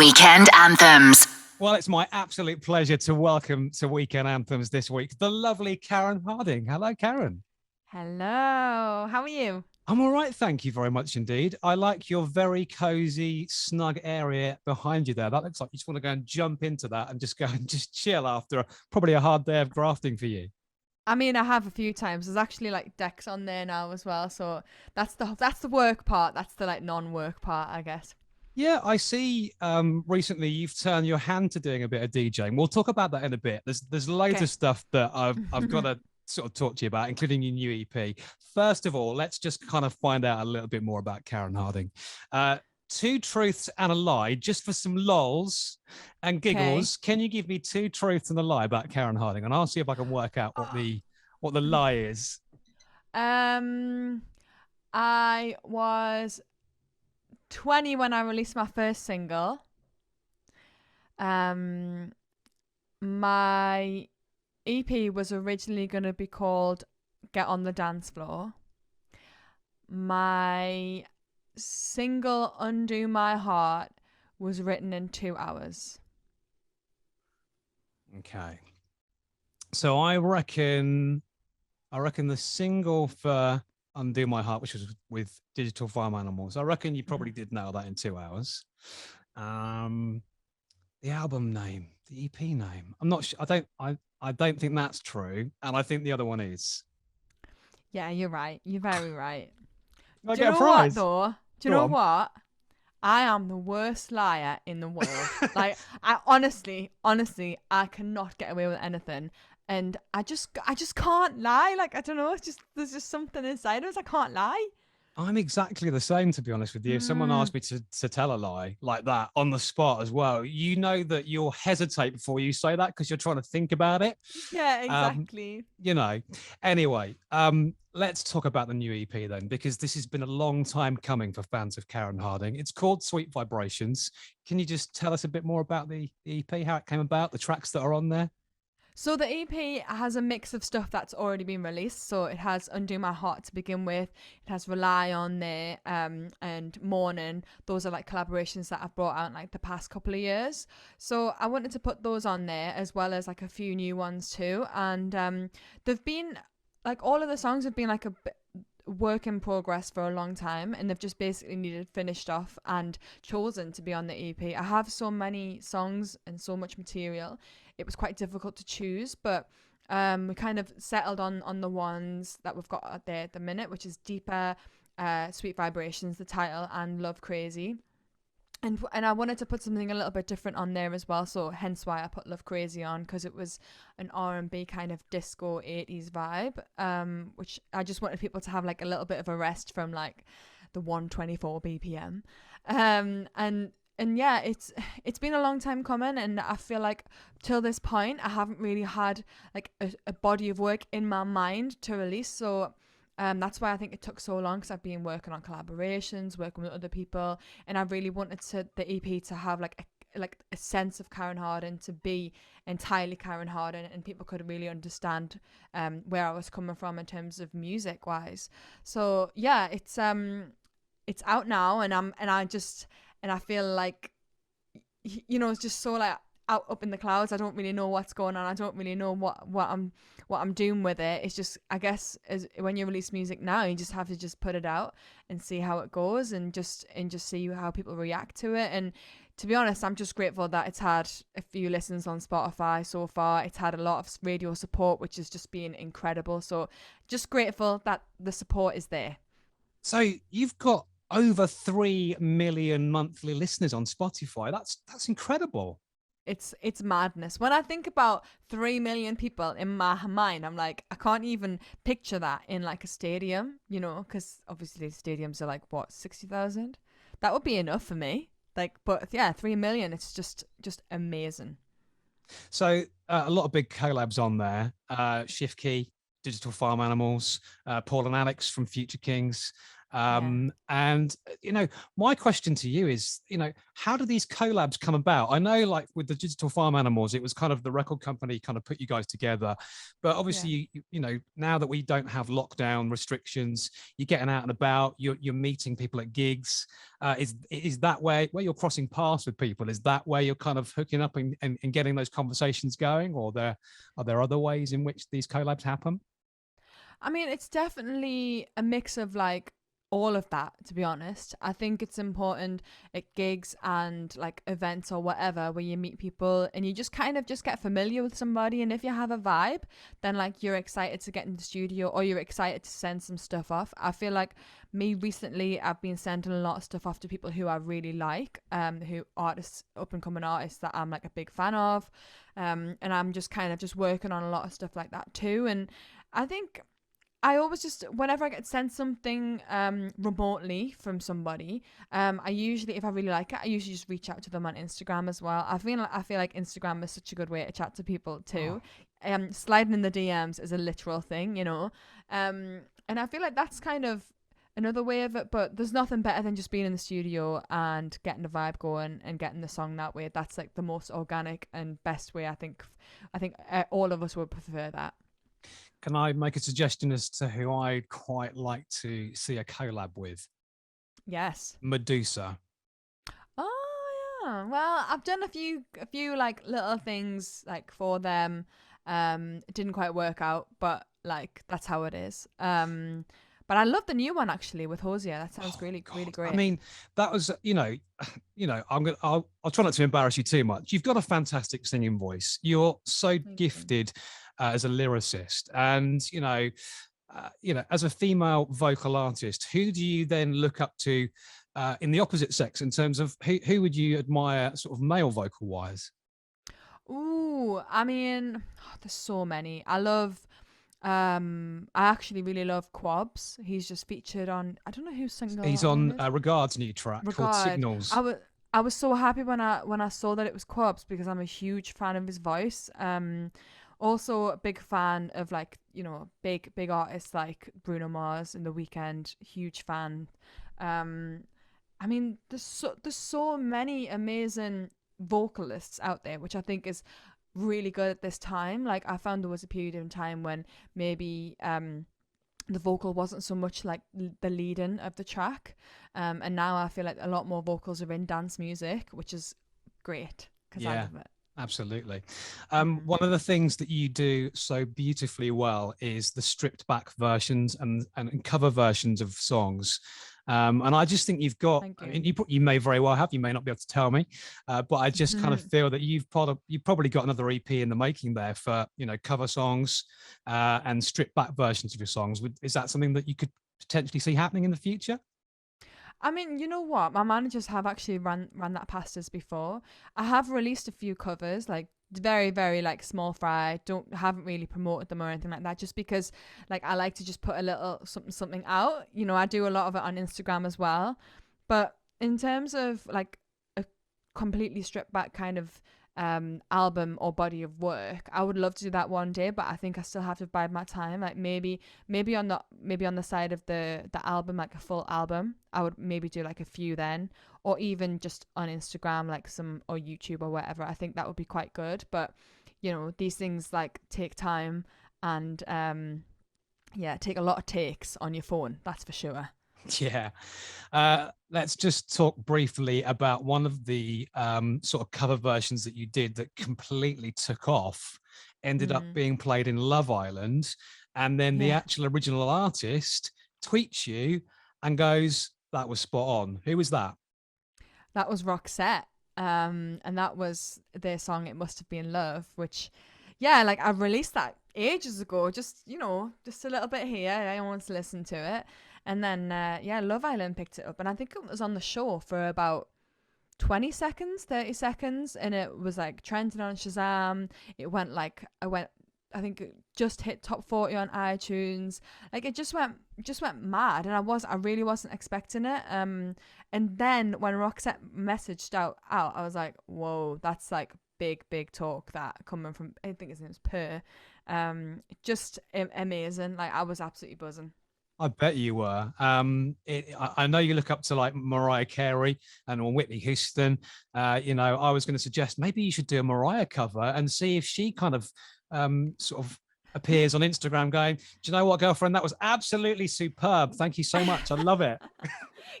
Weekend Anthems. Well, it's my absolute pleasure to welcome to Weekend Anthems this week the lovely Karen Harding. Hello, Karen. Hello, how are you? I'm all right, thank you very much indeed. I like your very cozy, snug area behind you there. That looks like you just want to go and jump into that and just go and just chill after probably a hard day of grafting for you. I mean, I have a few times. There's actually like decks on there now as well, so that's the work part. That's the like non-work part, I guess. Yeah, I see. Recently, you've turned your hand to doing a bit of DJing. We'll talk about that in a bit. There's loads Okay. of stuff that I've got to sort of talk to you about, including your new EP. First of all, let's just kind of find out a little bit more about Karen Harding. Two truths and a lie, just for some lols and Okay. giggles. Can you give me two truths and a lie about Karen Harding, and I'll see if I can work out what the lie is. Um, I was 20 when I released my first single. Um, my EP was originally going to be called Get on the Dance Floor. My single Undo My Heart was written in 2 hours. Okay. So I reckon the single for Undo My Heart, which was with Digital Farm Animals, I reckon you probably did nail that in 2 hours. The album name, the EP name, I'm not sure. I don't think that's true, and I think the other one is. Yeah, you're right. You're very right. I Do you get a know what prize. though? Do you Go know on. what? I am the worst liar in the world. Like I honestly, I cannot get away with anything. And I just can't lie. Like I don't know, it's just there's just something inside us. I can't lie. I'm exactly the same, to be honest with you. If someone Mm, asked me to tell a lie like that on the spot as well, you know that you'll hesitate before you say that because you're trying to think about it. yeah, Um, exactly. you know. Anyway, let's talk about the new EP then, because this has been a long time coming for fans of Karen Harding. It's called Sweet Vibrations. Can you just tell us a bit more about the EP, how it came about, the tracks that are on there? So the EP has a mix of stuff that's already been released. So it has Undo My Heart to begin with. It has Rely on there, and Morning. Those are like collaborations that I've brought out in like the past couple of years. So I wanted to put those on there as well as like a few new ones too. And they've been like all of the songs have been like work in progress for a long time, and they've just basically needed finished off and chosen to be on the EP. I have so many songs and so much material, it was quite difficult to choose, but we kind of settled on the ones that we've got out there at the minute, which is Deeper, Sweet Vibrations, the title, and Love Crazy. And I wanted to put something a little bit different on there as well, so hence why I put Love Crazy on, because it was an R&B kind of disco 80s vibe, which I just wanted people to have like a little bit of a rest from like the 124 BPM. And yeah, it's been a long time coming, and I feel like till this point I haven't really had like a body of work in my mind to release. So that's why I think it took so long, because I've been working on collaborations, working with other people, and I really wanted the EP to have like a sense of Karen Harding, to be entirely Karen Harding, and people could really understand where I was coming from in terms of music wise. So yeah, it's out now, and I feel like, it's just so like out up in the clouds. I don't really know what's going on. I don't really know what I'm doing with it. It's just, I guess, as when you release music now, you just have to just put it out and see how it goes, and just see how people react to it. And to be honest, I'm just grateful that it's had a few listens on Spotify so far. It's had a lot of radio support, which has just been incredible. So just grateful that the support is there. So you've got over 3 million monthly listeners on Spotify. That's incredible. It's madness. When I think about 3 million people in my mind, I'm like, I can't even picture that in like a stadium, because obviously stadiums are like, what, 60,000? That would be enough for me. Like, but yeah, 3 million, it's just amazing. So a lot of big collabs on there. Shift Key, Digital Farm Animals, Paul and Alex from Future Kings. Yeah. And my question to you is, how do these collabs come about? I know, like with the Digital Farm Animals, it was kind of the record company kind of put you guys together, but Yeah. obviously, now that we don't have lockdown restrictions, you're getting out and about, you're meeting people at gigs. Is that where you're crossing paths with people? Is that where you're kind of hooking up and getting those conversations going, or are there other ways in which these collabs happen? I mean, it's definitely a mix of like all of that, to be honest. I think it's important at gigs and like events or whatever where you meet people and you just kind of just get familiar with somebody. And if you have a vibe, then like you're excited to get in the studio or you're excited to send some stuff off. I feel like me recently, I've been sending a lot of stuff off to people who I really like, who artists, up and coming artists that I'm like a big fan of. And I'm just kind of just working on a lot of stuff like that too. And I think I always just whenever I get sent something remotely from somebody, I usually, if I really like it, I usually just reach out to them on Instagram as well. I feel like Instagram is such a good way to chat to people Oh, too. Sliding in the DMs is a literal thing, and I feel like that's kind of another way of it. But there's nothing better than just being in the studio and getting the vibe going and getting the song that way. That's like the most organic and best way. I think all of us would prefer that. can I make a suggestion as to who I'd quite like to see a collab with? Yes. Medusa. Oh yeah. Well, I've done a few like little things like for them. It didn't quite work out, but like that's how it is. But I love the new one actually with Hosier. That sounds Oh really really God! I great. mean, that was I'll try not to embarrass you too much. You've got a fantastic singing voice. You're so Thank you. gifted as a lyricist, and as a female vocal artist, who do you then look up to in the opposite sex in terms of who would you admire, sort of male vocal wise? Ooh, I mean, there's so many. I actually really love Quabs. He's just featured on. I don't know whose single He's that one on is. Regard's new track called Regard. I Signals. was I was so happy when I saw that it was Quabs because I'm a huge fan of his voice. Also a big fan of like big artists like Bruno Mars and The Weeknd. Huge fan. Um, I mean there's so many amazing vocalists out there, which I think is really good at this time. Like I found there was a period in time when maybe the vocal wasn't so much like the lead-in of the track, and now I feel like a lot more vocals are in dance music, which is great because I Yeah, love it. absolutely. Mm. One of the things that you do so beautifully well is the stripped back versions and cover versions of songs. And I just think you've got, Thank I you. mean, you may very well have, you may not be able to tell me, but I just kind of feel that you've probably got another EP in the making there for, cover songs and stripped back versions of your songs. Is that something that you could potentially see happening in the future? I mean, you know what? My managers have actually ran that past us before. I have released a few covers, like very very like small fry. Don't haven't really promoted them or anything like that, just because like I like to just put a little something out. I do a lot of it on Instagram as well. But in terms of like a completely stripped back kind of album or body of work, I would love to do that one day, but I think I still have to bide my time. Like maybe on the side of the album, like a full album, I would maybe do like a few then, or even just on Instagram, like some, or YouTube or whatever. I think that would be quite good. But these things like take time, and yeah, take a lot of takes on your phone, that's for sure. Yeah. Let's just talk briefly about one of the sort of cover versions that you did that completely took off, ended up Mm. being played in Love Island, and then the Yeah, actual original artist tweets you and goes, "That was spot on." Who was that? that was Roxette. And that was their song "It Must Have Been Love," which, yeah, like I released that ages ago. Just a little bit here. I want to listen to it, and then yeah, Love Island picked it up, and I think it was on the show for about 20 seconds, 30 seconds, and it was like trending on Shazam. I think it just hit top 40 on iTunes. Like it just went mad, and I really wasn't expecting it. And then when Roxette messaged out, I was like, whoa, that's like big talk, that coming from, I think his name's Per. Just amazing. Like I was absolutely buzzing. I bet you were. I know you look up to like Mariah Carey and or Whitney Houston. I was going to suggest maybe you should do a Mariah cover and see if she kind of sort of appears on Instagram going, do you know what, girlfriend? That was absolutely superb. Thank you so much. I love it.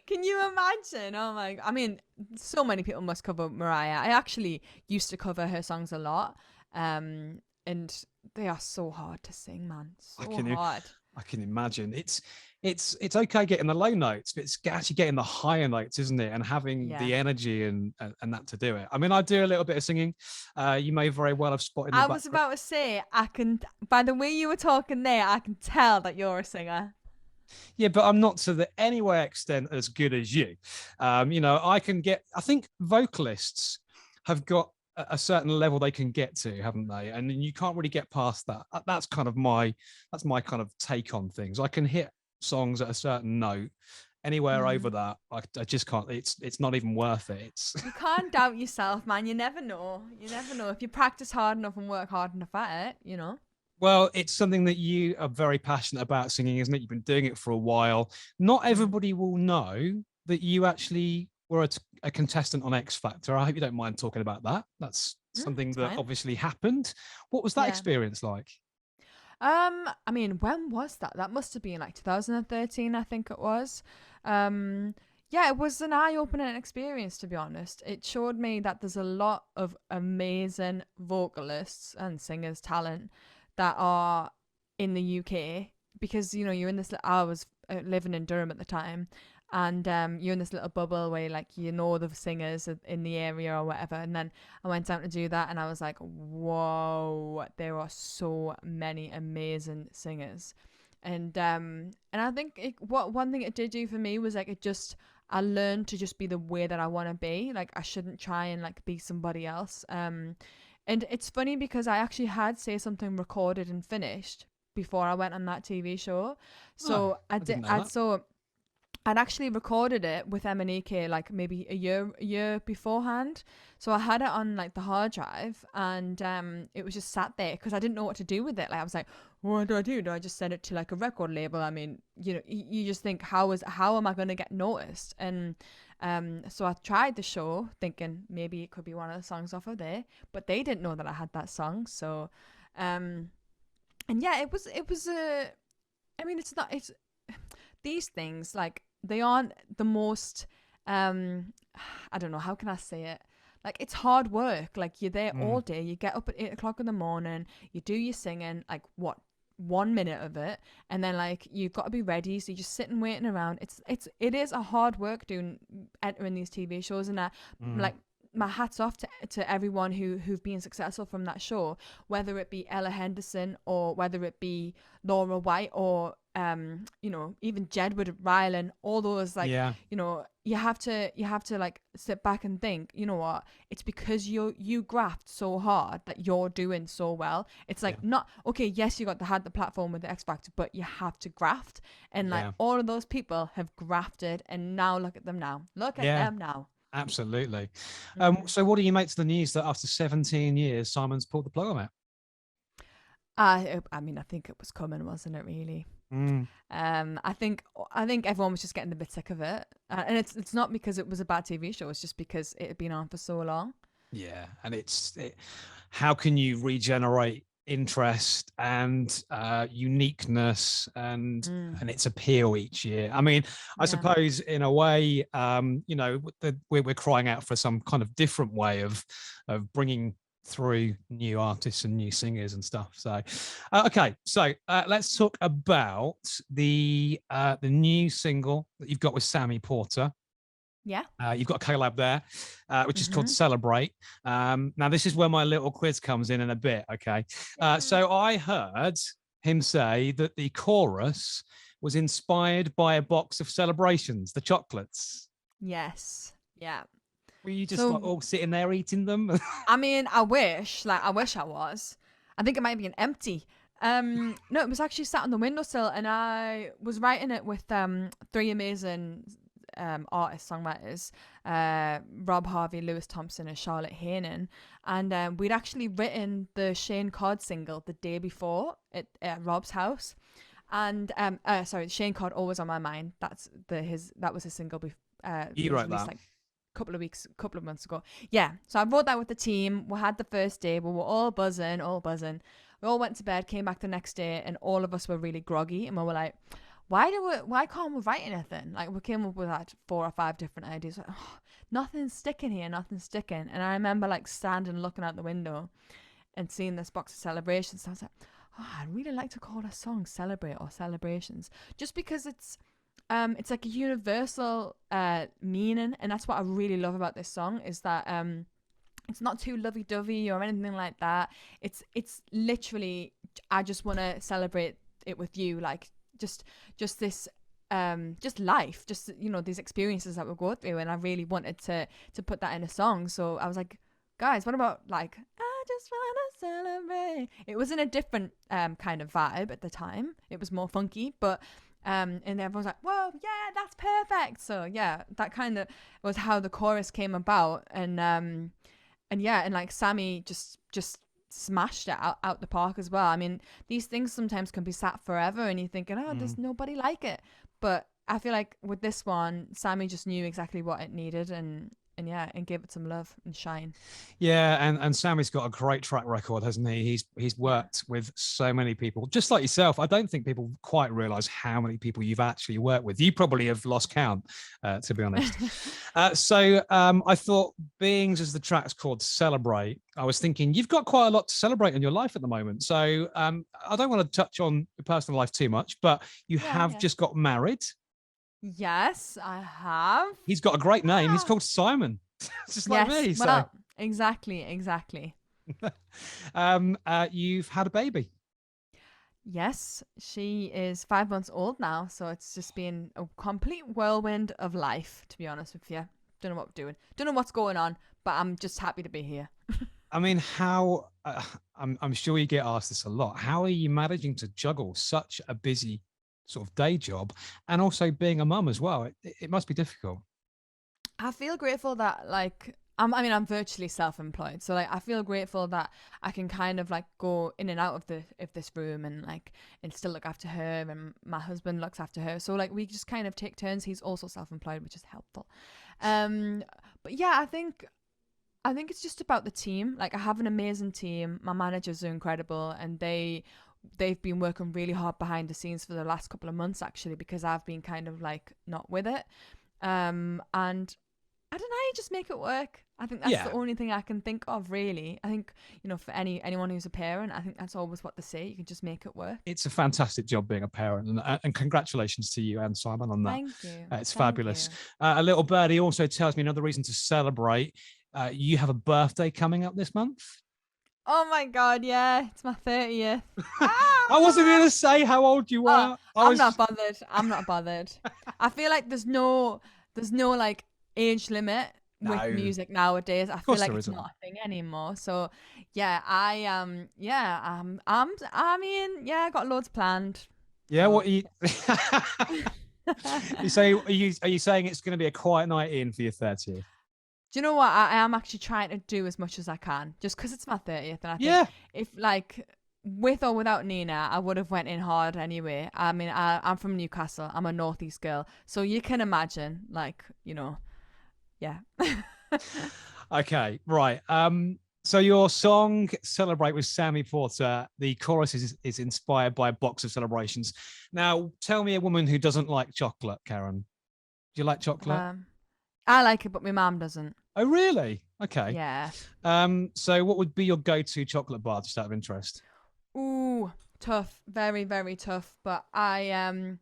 Can you imagine? Oh my! I mean, so many people must cover Mariah. I actually used to cover her songs a lot, and they are so hard to sing, man. I So can hard. I can imagine. It's okay getting the low notes, but it's actually getting the higher notes, isn't it? And having Yeah. the energy and that to do it. I mean, I do a little bit of singing. You may very well have spotted in the I was background. about to say, I can, by the way you were talking there, I can tell that you're a singer. Yeah, but I'm not to the anywhere extent as good as you. I can get. I think vocalists have got a certain level they can get to, haven't they? And you can't really get past that. That's my kind of take on things. I can hit songs at a certain note. Anywhere over Mm. that, I just can't. It's not even worth it. It's You can't doubt yourself, man. You never know. You never know. If you practice hard enough and work hard enough at it, you know. well, it's something that you are very passionate about singing, isn't it? You've been doing it for a while. Not Mm. everybody will know that you actually were a contestant on X Factor. I hope you don't mind talking about that. That's something It's that fine. obviously happened. What was that Yeah. experience like? I mean, when was that? That must have been like 2013, I think it was. Um, yeah, it was an eye-opening experience, to be honest. It showed me that there's a lot of amazing vocalists and singers talent that are in the UK because you're in this. I was living in Durham at the time, and you're in this little bubble where like the singers in the area or whatever. And then I went out to do that, and I was like, whoa, there are so many amazing singers. And I think what one thing it did do for me was like I learned to just be the way that I want to be. Like I shouldn't try and like be somebody else. And it's funny because I actually had Say Something recorded and finished before I went on that TV show. Oh, So I I did. didn't know that. I'd actually recorded it with MNEK like maybe a year beforehand. So I had it on like the hard drive, and it was just sat there because I didn't know what to do with it. Like I was like, what do I do? Do I just send it to like a record label? I mean, you just think how am I going to get noticed? And so I tried the show thinking maybe it could be one of the songs off of there, but they didn't know that I had that song. So um and yeah, it was a I mean, it's these things like they aren't the most um I don't know, how can I say it, like it's hard work. Like you're there all Mm, day, you get up at 8 o'clock in the morning, you do your singing like what 1 minute of it, and then like you've got to be ready, so you're just sitting waiting around. It is a hard work doing entering these TV shows. And mm. like my hats off to everyone who've been successful from that show, whether it be Ella Henderson or whether it be Laura White or even Jedward Rylan, all those like Yeah, you have to like sit back and think, you know what, it's because you graft so hard that you're doing so well. It's yeah, like, not okay, yes, you had the platform with the X Factor, but you have to graft. And like yeah, all of those people have grafted, and now look at them now. Look at yeah. them now. Absolutely. Mm. So what do you make to the news that after 17 years, Simon's pulled the plug on it? I mean, I think it was coming, wasn't it? Really. Mm. I think everyone was just getting a bit sick of it, and it's not because it was a bad TV show. It's just because it had been on for so long. Yeah, and how can you regenerate interest and uniqueness Mm. and its appeal each year? I mean, I Yeah. suppose in a way, we're crying out for some kind of different way of bringing through new artists and new singers and stuff. So, okay, so let's talk about the new single that you've got with Sammy Porter. Yeah. You've got a collab there, which is called Mhm. Celebrate. Now, this is where my little quiz comes in a bit. Okay. Yeah. So I heard him say that the chorus was inspired by a box of celebrations, the chocolates. Yes. Yeah. Were you just like So all sitting there eating them? I mean, I wish I was. I think it might be an empty. No, it was actually sat on the windowsill, and I was writing it with three amazing artists, songwriters, Rob Harvey, Lewis Thompson, and Charlotte Hainan. And we'd actually written the Shane Cod single the day before at Rob's house. And sorry, Shane Codd, Always on My Mind. That was his single. It You was wrote released that. like couple of months ago. Yeah, so I wrote that with the team. We had the first day, we were all buzzing, all buzzing. We all went to bed, came back the next day, and all of us were really groggy, and we were like, why can't we write anything? Like, we came up with like 4 or 5 different ideas. Like, oh, nothing's sticking here, nothing's sticking. And I remember like standing looking out the window and seeing this box of celebrations. I was like, oh, I'd really like to call a song Celebrate or Celebrations, just because it's like a universal meaning, and that's what I really love about this song, is that it's not too lovey-dovey or anything like that. It's literally, I just want to celebrate it with you, like just this just life, just, you know, these experiences that we go through, and I really wanted to put that in a song. So I was like, guys, what about like, I just want to celebrate. It was in a different kind of vibe at the time. It was more funky, but and everyone's like, whoa, yeah, that's perfect. So yeah, that kind of was how the chorus came about. And yeah, and like Sammy just smashed it out the park as well. I mean, these things sometimes can be sat forever and you're thinking, oh, there's nobody like it. But I feel like with this one, Sammy just knew exactly what it needed, and yeah, and gave it some love and shine. Yeah, and Sammy's got a great track record, hasn't he? He's Yeah. worked with so many people, just like yourself. I don't think people quite realize how many people you've actually worked with. You probably have lost count, to be honest. I thought, being as the track's called Celebrate, I was thinking you've got quite a lot to celebrate in your life at the moment. So I don't want to touch on your personal life too much, but you Yeah, have yeah. just got married. Yes, I have. He's got a great name. He's Ah. called Simon, just like Yes, me. So well, exactly. you've had a baby. Yes, she is 5 months old now, so it's just been a complete whirlwind of life, to be honest with you. Don't know what we're doing. Don't know what's going on, but I'm just happy to be here. I mean, how I'm sure you get asked this a lot. How are you managing to juggle such a busy sort of day job and also being a mum as well? It must be difficult. I feel grateful that like I'm virtually self-employed, so like I feel grateful that I can kind of like go in and out of this room and like and still look after her, and my husband looks after her. So like we just kind of take turns. He's also self-employed, which is helpful. Um, but yeah, I think it's just about the team. Like I have an amazing team. My managers are incredible, and they've been working really hard behind the scenes for the last couple of months actually, because I've been kind of like not with it. And I don't know, you just make it work. I think that's the Yeah, only thing I can think of really. I think, you know, for anyone who's a parent, I think that's always what they say. You can just make it work. it's a fantastic job being a parent, and congratulations to you and Simon on that. Thank you. It's Thank fabulous. you. A little birdie also tells me another reason to celebrate. You have a birthday coming up this month. Oh my god, yeah, it's my 30th. I wasn't Ah! going to say how old you Oh, were. I I'm was. not bothered. I'm not bothered. I feel like there's no like age limit No, with of music nowadays. I feel course like there it's isn't. not a thing anymore. So yeah, I mean, yeah, I got loads planned. Yeah, So what you you say? Are you saying it's going to be a quiet night in for your 30th? do you know what? I am actually trying to do as much as I can, just because it's my 30th, and I think Yeah, if like with or without Nina, I would have went in hard anyway. I mean, I'm from Newcastle. I'm a northeast girl, so you can imagine, like, you know, yeah. okay, right. So your song "Celebrate" with Sammy Porter, the chorus is inspired by a box of celebrations. Now, tell me a woman who doesn't like chocolate, Karen. Do you like chocolate? um, I like it, but my mom doesn't. Oh, really? Okay. Yeah. So what would be your go-to chocolate bar, just out of interest? Ooh, tough. Very, very tough. But I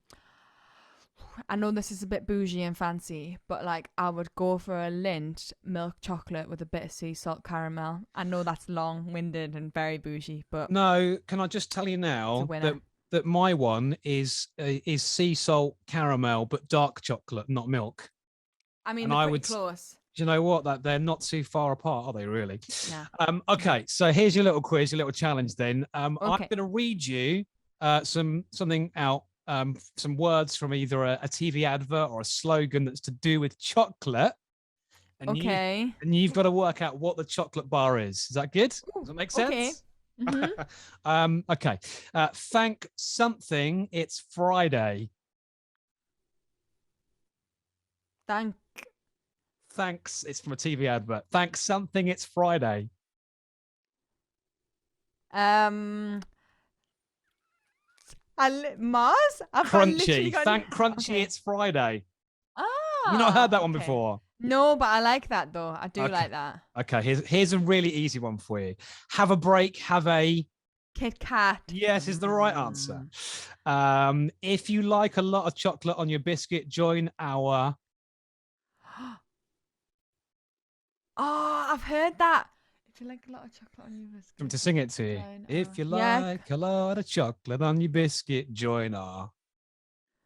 know this is a bit bougie and fancy, but like I would go for a Lindt milk chocolate with a bit of sea salt caramel. I know that's long-winded and very bougie, but No, can I just tell you it's a now that winner. my one is sea salt caramel, but dark chocolate, not milk. I mean, And they're I pretty would, close. you know what, that they're not too far apart, are they really? Yeah. Okay, so here's your little quiz, your little challenge then. I'm Okay. going to read you something out, some words from either a TV advert or a slogan that's to do with chocolate, and Okay. you've got to work out what the chocolate bar is. Is that good? Does Ooh, that make okay. sense? Hmm. Okay. Thank something. It's Friday. Thank. Thanks. It's from a TV advert. Thanks something. It's Friday. Um. Mars. I literally Crunchy. got. Thank Crunchy. Okay. It's Friday. You not heard Ah. that one Okay. before? No, but I like that though. I do Okay. like that. Okay. Here's a really easy one for you. Have a break. Have a Kit Kat. yes is the right answer. Mm. If you like a lot of chocolate on your biscuit, join our. Oh, I've heard that. If you like a lot of chocolate on your Do you want me biscuit, to sing it to you? join If you yeah. like a lot of chocolate on your biscuit, join our.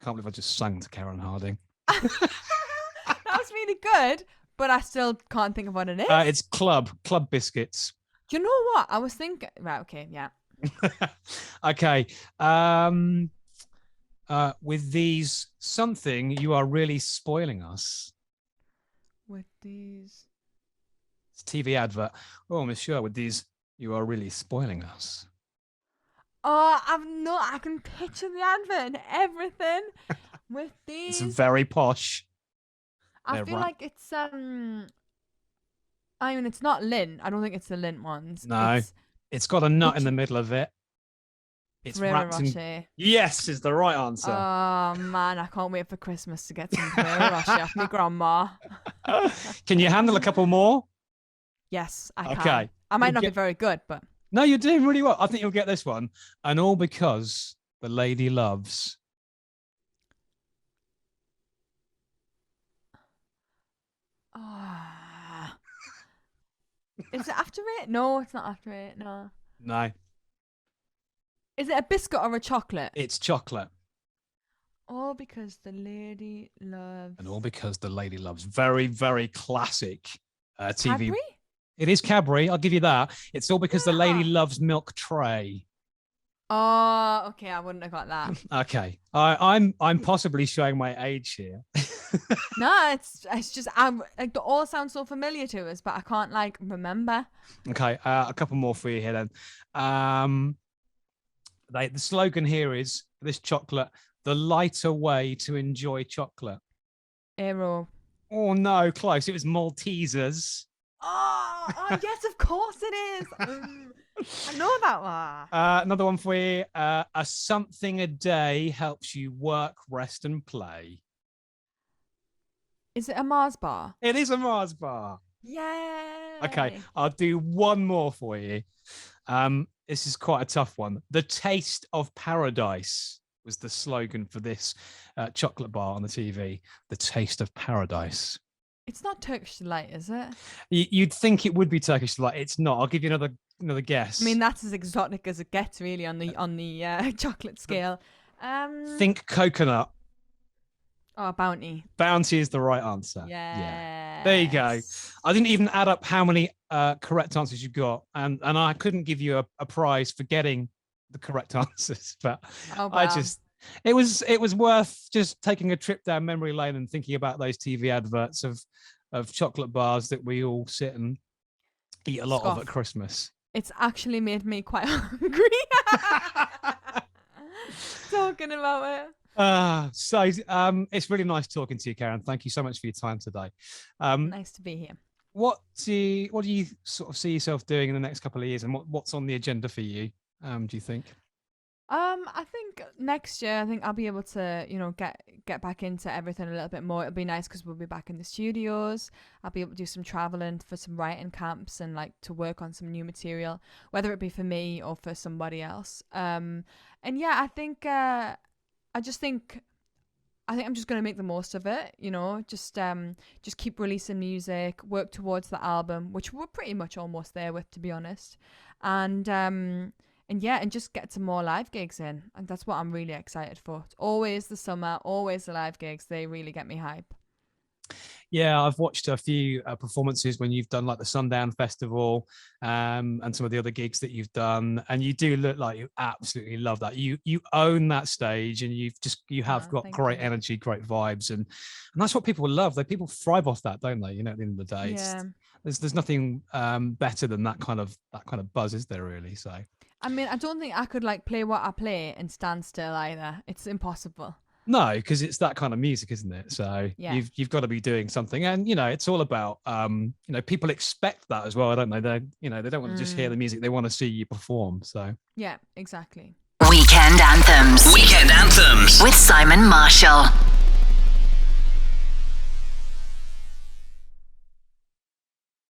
Can't believe I just sang to Karen Harding. That was really good, but I still can't think of what it is. It's Club Biscuits. Do you know what? I was thinking. Right. Okay. Yeah. Okay. With these something, you are really spoiling us. With these. It's TV advert. Oh, monsieur, with these, you are really spoiling us. Oh, I can picture the advert and everything. With It's these, very posh. I They're feel like it's I mean, it's not Lint. I don't think it's the Lint ones. No, it's got a nut in which the middle of it. It's Ferrero wrapped in. Rocher. Yes, is the right answer. Oh man, I can't wait for Christmas to get some Ferrero Rocher off my grandma. Can you handle a couple more? Yes, I can. Okay. I might You'll not be get- very good, but No, you're doing really well. I think you'll get this one. And all because the lady loves. ah, is it after it? No, it's not after it. No, No, is it a biscuit or a chocolate? it's chocolate. All because the lady loves. And all because the lady loves. Very, very classic TV. Cadbury? It is Cadbury. I'll give you that. It's all because the lady Yeah. loves milk tray. Oh, okay. I wouldn't have got that. Okay, I'm possibly showing my age here. No, it's just like they all sound so familiar to us, but I can't like remember. Okay, a couple more for you here then. The slogan here is this chocolate, the lighter way to enjoy chocolate. Aero. Oh no, close. It was Maltesers. Oh, yes, of course it is. I know that one. Another one for you. A something a day helps you work, rest, and play. Is it a Mars bar? It is a Mars bar. Yeah. Okay, I'll do one more for you. This is quite a tough one. The taste of paradise was the slogan for this chocolate bar on the TV. The taste of paradise. It's not Turkish delight, is it? You'd think it would be Turkish delight. It's not. I'll give you another guess. I mean, that's as exotic as it gets, really, on the chocolate scale. Think coconut. Oh, Bounty. Bounty is the right answer. Yeah. There you go. I didn't even add up how many correct answers you got, and I couldn't give you a prize for getting the correct answers, but Oh, I wow. just it was worth just taking a trip down memory lane and thinking about those TV adverts of chocolate bars that we all sit and eat a lot of Scoff. at Christmas. It's actually made me quite hungry. Talking about it. So it's really nice talking to you, Karen. Thank you so much for your time today. Nice to be here. What do you sort of see yourself doing in the next couple of years, and what's on the agenda for you? Do you think? I think next year, I think I'll be able to, get back into everything a little bit more. It'll be nice because we'll be back in the studios. I'll be able to do some traveling for some writing camps and like to work on some new material, whether it be for me or for somebody else. And yeah, I think I think I'm just gonna make the most of it. Just keep releasing music, work towards the album, which we're pretty much almost there with, to be honest, and yeah, and just get some more live gigs in. And that's what I'm really excited for. It's always the summer, always the live gigs. They really get me hype. Yeah, I've watched a few performances when you've done like the Sundown Festival, and some of the other gigs that you've done, and you do look like you absolutely love that. You own that stage, and you have got Thank great you. energy, great vibes, and that's what people love. People thrive off that, don't they? At the end of the day, Yeah. there's nothing better than that kind of buzz, is there really? So I mean, I don't think I could like play what I play and stand still either. It's impossible. no, because it's that kind of music, isn't it? So Yeah. you've got to be doing something, and it's all about people expect that as well, don't they? They don't want to just hear the music; they want to see you perform. So Yeah, exactly. Weekend Anthems. Weekend Anthems With Simon Marshall.